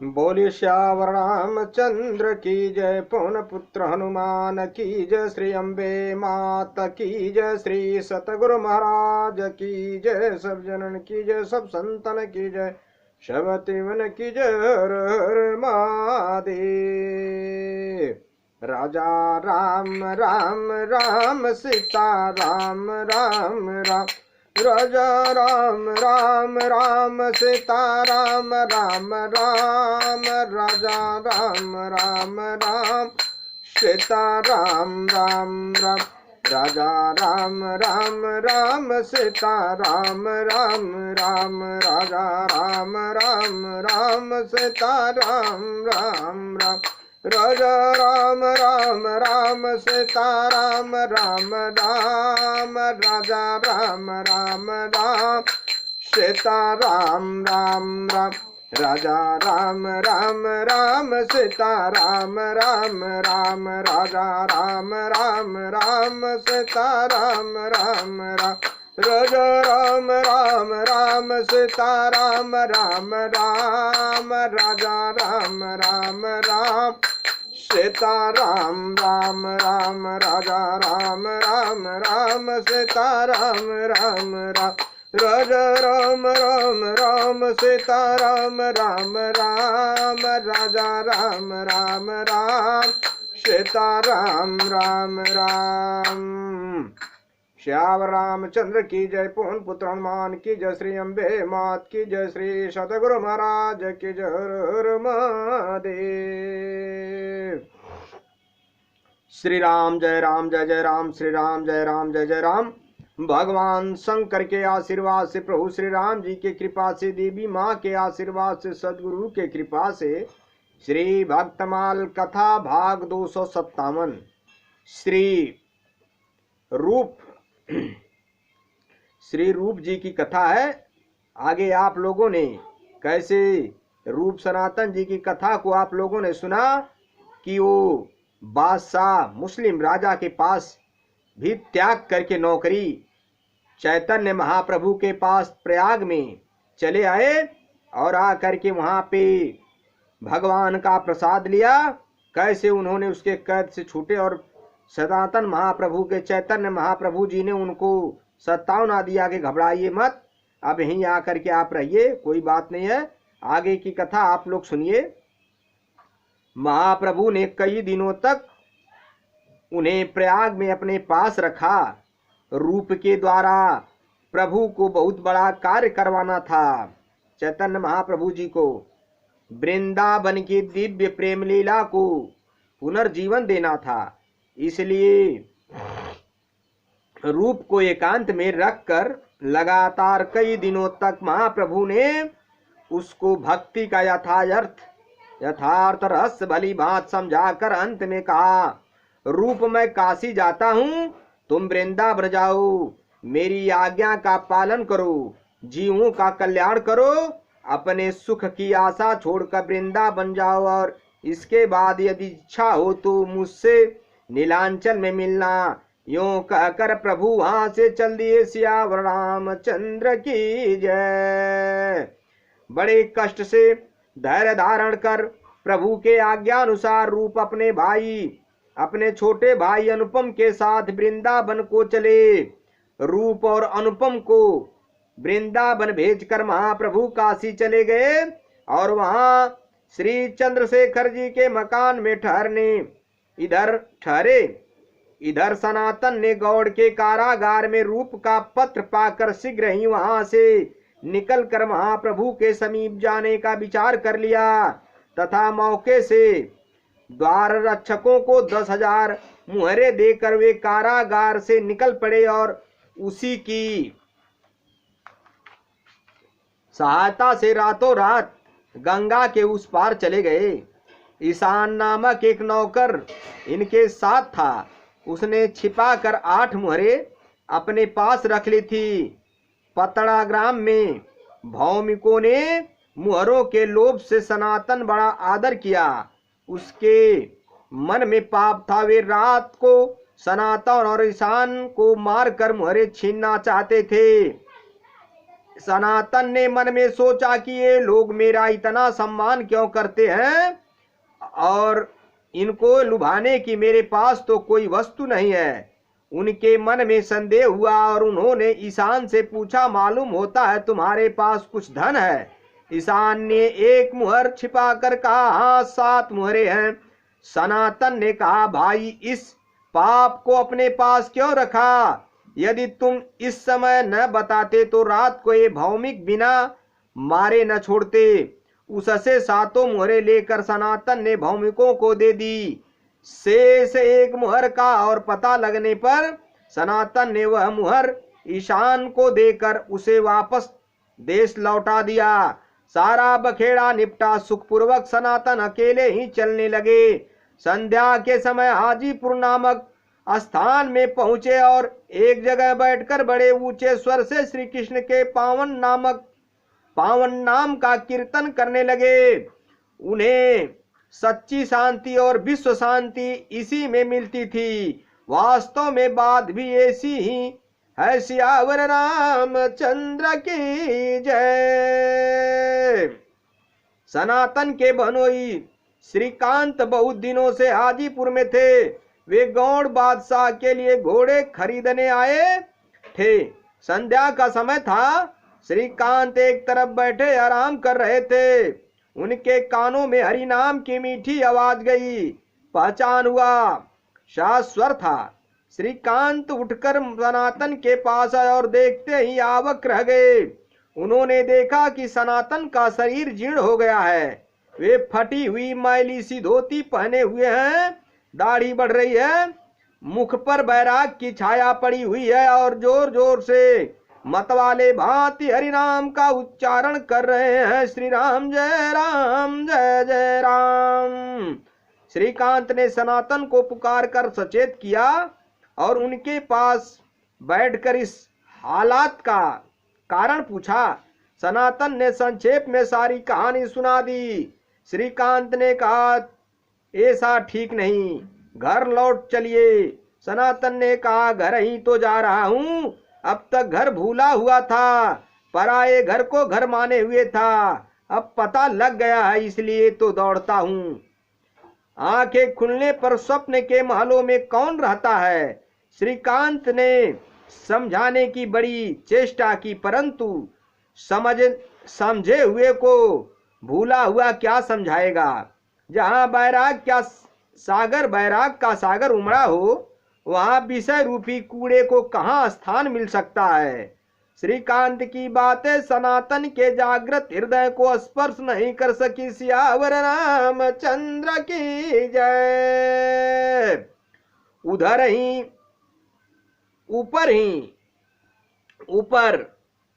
बोलिए श्यावर रामचंद्र की जय, पवन पुत्र हनुमान की जय, श्री अम्बे माता की जय, श्री सतगुरु महाराज की जय, सब जनन की जय, सब संतन की जय, शबति मन की जय, हर हर महादेव। राजा राम राम राम सीता राम राम राम, राजा राम राम राम सीता राम राम राम, राजा राम राम राम सीता राम राम राम, राजा राम राम राम सीता राम राम राम, राजा राम राम राम सीता राम राम राम, राजा राम राम राम सीता राम राम राम, राजा राम राम राम सीता राम राम राम, राजा राम राम राम सीता राम राम राम, राजा राम राम राम सीता राम राम राम, राजा राम राम राम सीता राम राम राम, राजा राम राम राम सीता राम राम राम, राजा राम राम राम सीता राम राम राम, राजा राम राम राम सीता राम राम राम, राजा राम राम राम सीता राम राम राम। श्यावर रामचंद्र की जय, पवन पुत्र हनुमान की जय, श्री अम्बे मात की जय, श्री सतगुरु महाराज की जय, हर हर महादेव। श्री राम जय जय राम, श्री राम जय जय राम। भगवान शंकर के आशीर्वाद से, प्रभु श्री राम जी के कृपा से, देवी माँ के आशीर्वाद से, सदगुरु के कृपा से, श्री भक्तमाल कथा भाग 257 श्री रूप जी की कथा है। आगे आप लोगों ने कैसे रूप सनातन जी की कथा को आप लोगों ने सुना कि वो बादशाह मुस्लिम राजा के पास भी त्याग करके नौकरी चैतन्य महाप्रभु के पास प्रयाग में चले आए और आकर के वहां पे भगवान का प्रसाद लिया। कैसे उन्होंने उसके कैद से छूटे और सनातन महाप्रभु के चैतन्य महाप्रभु जी ने उनको सत्तावना दिया कि घबराइए मत, अब यहीं आकर के आप रहिए, कोई बात नहीं है। आगे की कथा आप लोग सुनिए। महाप्रभु ने कई दिनों तक उन्हें प्रयाग में अपने पास रखा। रूप के द्वारा प्रभु को बहुत बड़ा कार्य करवाना था। चैतन्य महाप्रभु जी को वृंदावन की दिव्य प्रेम लीला को पुनर्जीवन देना था। इसलिए रूप को एकांत में रखकर लगातार कई दिनों तक महाप्रभु ने उसको भक्ति का यथार्थ रहस्य भली भांति समझाकर अंत में कहा, रूप मैं काशी जाता हूँ, तुम वृंदावन जाओ, मेरी आज्ञा का पालन करो, जीवों का कल्याण करो, अपने सुख की आशा छोड़कर वृंदावन जाओ और इसके बाद यदि इच्छा हो तो मुझसे नीलांचल में मिलना। यूं कहकर प्रभु वहां से चल दिए। सियावर रामचंद्र की जय। बड़े कष्ट से धैर्य धारण कर प्रभु के आज्ञा अनुसार रूप अपने छोटे भाई अनुपम के साथ वृंदावन को चले। रूप और अनुपम को वृंदावन भेजकर महाप्रभु काशी चले गए और वहां श्री चंद्रशेखर जी के मकान में ठहरे। इधर सनातन ने गौड़ के कारागार में रूप का पत्र पाकर शीघ्र ही वहां से निकलकर महाप्रभु के समीप जाने का विचार कर लिया तथा मौके से द्वार रक्षकों को 10,000 मुहरे देकर वे कारागार से निकल पड़े और उसी की सहायता से रातों रात गंगा के उस पार चले गए। ईशान नामक एक नौकर इनके साथ था। उसने छिपाकर 8 मुहरे अपने पास रख ली थी। पतड़ा ग्राम में भौमिकों ने मुहरों के लोभ से सनातन बड़ा आदर किया। उसके मन में पाप था। वे रात को सनातन और ईशान को मारकर मुहरे छीनना चाहते थे। सनातन ने मन में सोचा कि ये लोग मेरा इतना सम्मान क्यों करते हैं और इनको लुभाने की मेरे पास तो कोई वस्तु नहीं है। उनके मन में संदेह हुआ और उन्होंने ईशान से पूछा, मालूम होता है तुम्हारे पास कुछ धन है। ईशान ने एक मुहर छिपा कर कहा, हाँ 7 मुहरे हैं। सनातन ने कहा, भाई इस पाप को अपने पास क्यों रखा? यदि तुम इस समय न बताते तो रात को ये भौमिक बिना मारे न छोड़ते। उससे 7 मुहरे लेकर सनातन ने भौमिकों को दे दी। शेष 1 मुहर का और पता लगने पर सनातन ने वह मुहर ईशान को देकर उसे वापस देश लौटा दिया। सारा बखेड़ा निपटा, सुखपूर्वक सनातन अकेले ही चलने लगे। संध्या के समय हाजीपुर नामक स्थान में पहुंचे और एक जगह बैठकर बड़े ऊंचे स्वर से श्री कृष्ण के पावन नाम का कीर्तन करने लगे। उन्हें सच्ची शांति और विश्व शांति इसी में मिलती थी। वास्तव में बात भी ऐसी ही है। सियावर रामचंद्र की जय। सनातन के भनोई श्रीकांत बहुत दिनों से हाजीपुर में थे। वे गौड़ बादशाह के लिए घोड़े खरीदने आए थे। संध्या का समय था। श्रीकांत एक तरफ बैठे आराम कर रहे थे। उनके कानों में हरि नाम की मीठी आवाज गई। पहचान हुआ, शाश्वर था। श्रीकांत उठकर सनातन के पास आए और देखते ही आवक रह गए। उन्होंने देखा कि सनातन का शरीर जीर्ण हो गया है। वे फटी हुई मैली सी धोती पहने हुए हैं, दाढ़ी बढ़ रही है, मुख पर बैराग की छाया पड़ी हुई है और जोर जोर से मतवाले भांति हरि नाम का उच्चारण कर रहे हैं, श्री राम जय जय राम। श्रीकांत ने सनातन को पुकार कर सचेत किया और उनके पास बैठकर इस हालात का कारण पूछा। सनातन ने संक्षेप में सारी कहानी सुना दी। श्रीकांत ने कहा, ऐसा ठीक नहीं, घर लौट चलिए। सनातन ने कहा, घर ही तो जा रहा हूं। अब तक घर भूला हुआ था, पराये घर को घर माने हुए था। अब पता लग गया है, इसलिए तो दौड़ता हूं। आंखें खुलने पर स्वप्न के महलों में कौन रहता है? श्रीकांत ने समझाने की बड़ी चेष्टा की, परंतु समझे हुए को भूला हुआ क्या समझाएगा। जहां बैराग का सागर उमड़ा हो, वहां विषय रूपी कूड़े को कहां स्थान मिल सकता है। श्रीकांत की बातें सनातन के जागृत हृदय को स्पर्श नहीं कर सकी। सियावर रामचंद्र की जय। उधर ही ऊपर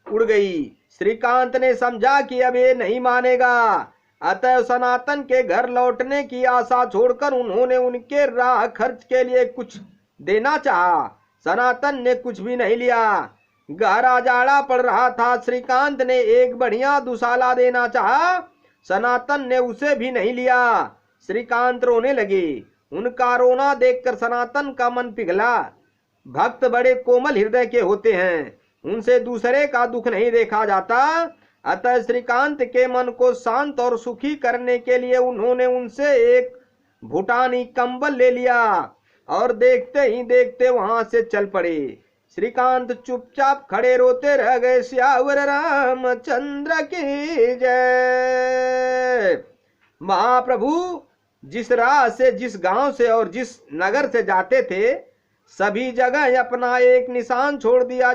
उड़ गई। श्रीकांत ने समझा कि अब ये नहीं मानेगा, अतः सनातन के घर लौटने की आशा छोड़कर उन्होंने उनके राह खर्च के लिए कुछ देना चाहा। सनातन ने कुछ भी नहीं लिया। गहरा जाड़ा पड़ रहा था। श्रीकांत ने एक बढ़िया दुशाला देना चाहा, सनातन ने उसे भी नहीं लिया। श्रीकांत रोने लगे। उनका रोना देखकर सनातन का मन पिघला। भक्त बड़े कोमल हृदय के होते हैं, उनसे दूसरे का दुख नहीं देखा जाता। अतः श्रीकांत के मन को शांत और सुखी करने के लिए उन्होंने उनसे एक भूटानी कंबल ले लिया और देखते ही देखते वहां से चल पड़े। श्रीकांत चुपचाप खड़े रोते रह गए। सियावर रामचंद्र की जय। महाप्रभु जिस राह से, जिस गांव से और जिस नगर से जाते थे, सभी जगह अपना एक निशान छोड़ दिए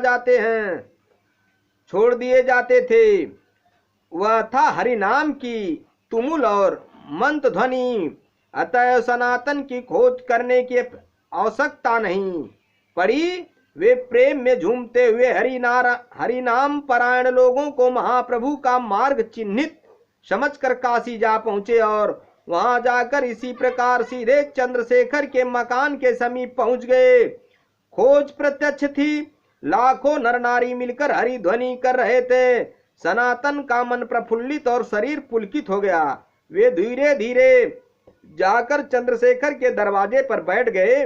जाते थे। वह था हरि नाम की तुमुल और मंत्र ध्वनि। अतः सनातन की खोज करने की आवश्यकता नहीं पड़ी। वे प्रेम में झूमते हुए हरि नाम परायण लोगों को महाप्रभु का मार्ग चिन्हित समझकर काशी जा पहुंचे और वहां जाकर इसी प्रकार सीधे चंद्रशेखर के मकान के समीप पहुंच गए। खोज प्रत्यक्ष थी। लाखों नर नारी मिलकर हरि ध्वनि कर रहे थे। सनातन का मन प्रफुल्लित और शरीर पुलकित हो गया। वे धीरे धीरे जाकर चंद्रशेखर के दरवाजे पर बैठ गए।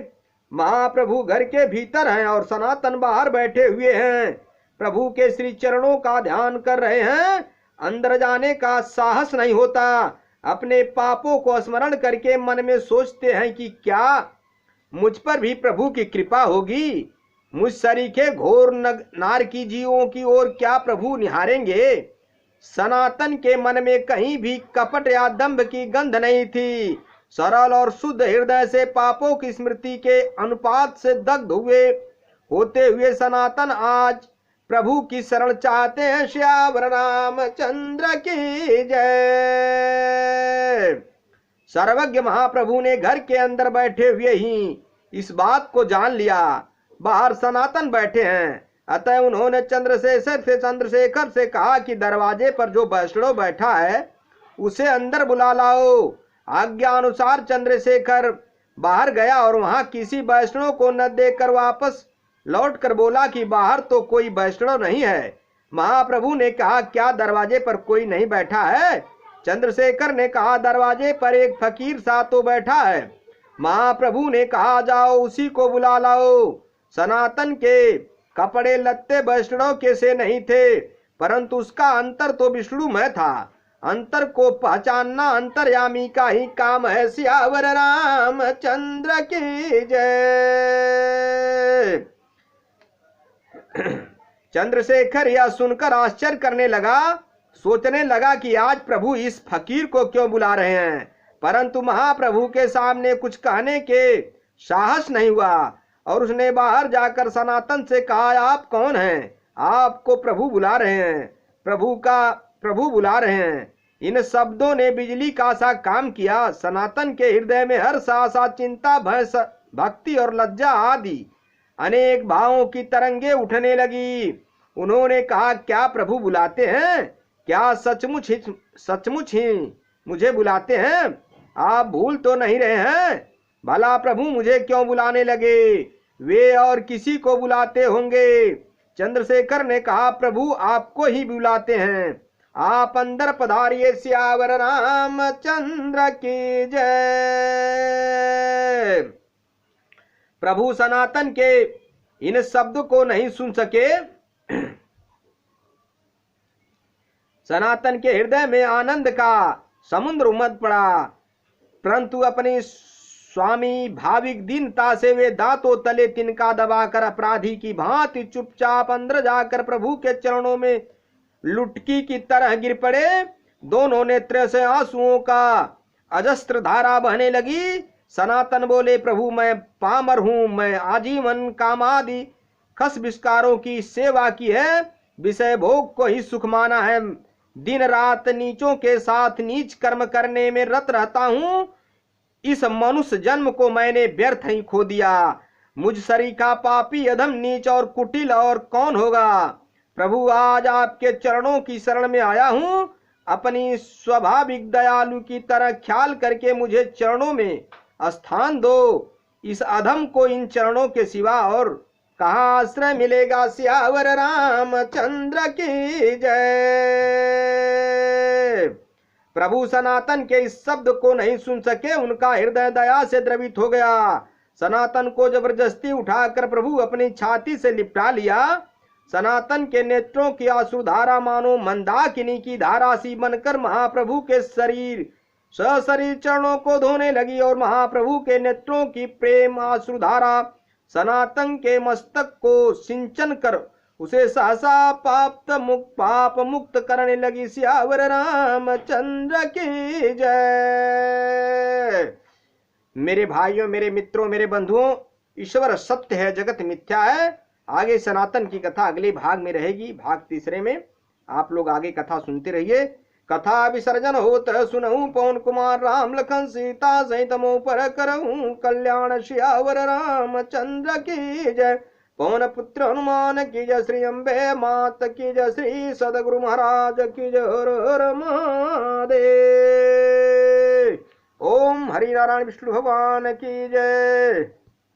महाप्रभु घर के भीतर हैं और सनातन बाहर बैठे हुए हैं। प्रभु के श्री चरणों का ध्यान कर रहे हैं, अंदर जाने का साहस नहीं होता। अपने पापों को स्मरण करके मन में सोचते हैं कि क्या मुझ पर भी प्रभु की कृपा होगी, मुझ सरीखे घोर नारकी जीवों की ओर क्या प्रभु निहारेंगे। सनातन के मन में कहीं भी कपट या दंभ की गंध नहीं थी। सरल और शुद्ध हृदय से पापों की स्मृति के अनुपात से दग्ध होते हुए सनातन आज प्रभु की शरण चाहते हैं। श्यावर रामचंद्र की जय। सर्वज्ञ महाप्रभु ने घर के अंदर बैठे हुए ही इस बात को जान लिया, बाहर सनातन बैठे हैं। अतः उन्होंने चंद्रशेखर से कहा कि दरवाजे पर जो वैष्णव बैठा है उसे अंदर बुला लाओ। आज्ञा अनुसार चंद्रशेखर बाहर गया और वहां किसी वैष्णव को न देखकर वापस लौटकर बोला कि बाहर तो कोई वैष्णव नहीं है। महाप्रभु ने कहा, क्या दरवाजे पर कोई नहीं बैठा है? चंद्रशेखर ने कहा, दरवाजे पर एक फकीर सा तो बैठा है। महाप्रभु ने कहा, जाओ उसी को बुला लाओ। सनातन के कपड़े लत्ते वैष्णव के से नहीं थे, परंतु उसका अंतर तो विष्णुमय था। अंतर को पहचानना अंतर्यामी का ही काम है। सियावर रामचंद्र की जय। चंद्रशेखर यह सुनकर आश्चर्य करने लगा, सोचने लगा कि आज प्रभु इस फकीर को क्यों बुला रहे हैं, परंतु महाप्रभु के सामने कुछ कहने के साहस नहीं हुआ और उसने बाहर जाकर सनातन से कहा, आप कौन हैं? आपको प्रभु बुला रहे हैं। प्रभु बुला रहे हैं। इन शब्दों ने बिजली का सा काम किया। सनातन के हृदय में हर्ष, आशा, चिंता, भय, भक्ति और लज्जा आदि अनेक भावों की तरंगे उठने लगी। उन्होंने कहा, क्या प्रभु बुलाते हैं? क्या सचमुच ही मुझे बुलाते हैं? आप भूल तो नहीं रहे हैं? भला प्रभु मुझे क्यों बुलाने लगे? वे और किसी को बुलाते होंगे। चंद्रशेखर ने कहा, प्रभु आपको ही बुलाते हैं, आप अंदर पधारिए। सियावर रामचंद्र की जय। प्रभु सनातन के इन शब्द को नहीं सुन सके। सनातन के हृदय में आनंद का समुद्र उमड़ पड़ा, परंतु अपनी स्वामी भाविक दीनता से वे दांतों तले तिनका दबाकर अपराधी की भांति चुपचाप अंदर जाकर प्रभु के चरणों में लुटकी की तरह गिर पड़े। दोनों नेत्र से आंसुओं का अजस्त्र धारा बहने लगी। सनातन बोले, प्रभु मैं पामर हूं, मैं आजीवन कामादि खस विस्कारों की सेवा की है, विषय भोग को ही सुख माना है, दिन रात नीचों के साथ नीच कर्म करने में रत रहता हूं। इस मनुष्य जन्म को मैंने व्यर्थ ही खो दिया। मुझ सरीखा पापी अधम नीच और कुटिल और कौन होगा। प्रभु आज आपके चरणों की शरण में आया हूं, अपनी स्वाभाविक दयालु की तरह ख्याल करके मुझे चरणों में स्थान दो। इस अधम को इन चरणों के सिवा और कहाँ आश्रय मिलेगा। सियावर रामचंद्र की जय। प्रभु सनातन के इस शब्द को नहीं सुन सके, उनका हृदय दया से द्रवित हो गया। सनातन को जबरदस्ती उठाकर प्रभु अपनी छाती से लिपटा लिया। सनातन के नेत्रों की आंसुधारा मानो मंदाकिनी की धारा सी बनकर महाप्रभु के सशरीर चरणों को धोने लगी और महाप्रभु के नेत्रों की प्रेम आंसुधारा सनातन के मस्तक को सिंचन कर उसे सहसा पाप मुक्त करने लगी। सियावर रामचंद्र की जय। मेरे भाइयों, मेरे मित्रों, मेरे बंधुओं, ईश्वर सत्य है, जगत मिथ्या है। आगे सनातन की कथा अगले भाग में रहेगी, भाग तीसरे में। आप लोग आगे कथा सुनते रहिए। कथा विसर्जन होत सुनहु पवन कुमार राम लखन सीता सहित मोह पर करहूं कल्याण। सियावर रामचंद्र की जय। पवन पुत्र हनुमान की जय। श्री अम्बे मात की जय। श्री सदगुरु महाराज की जय। हर हर महादेव। ओम हरि नारायण विष्णु भगवान की जय।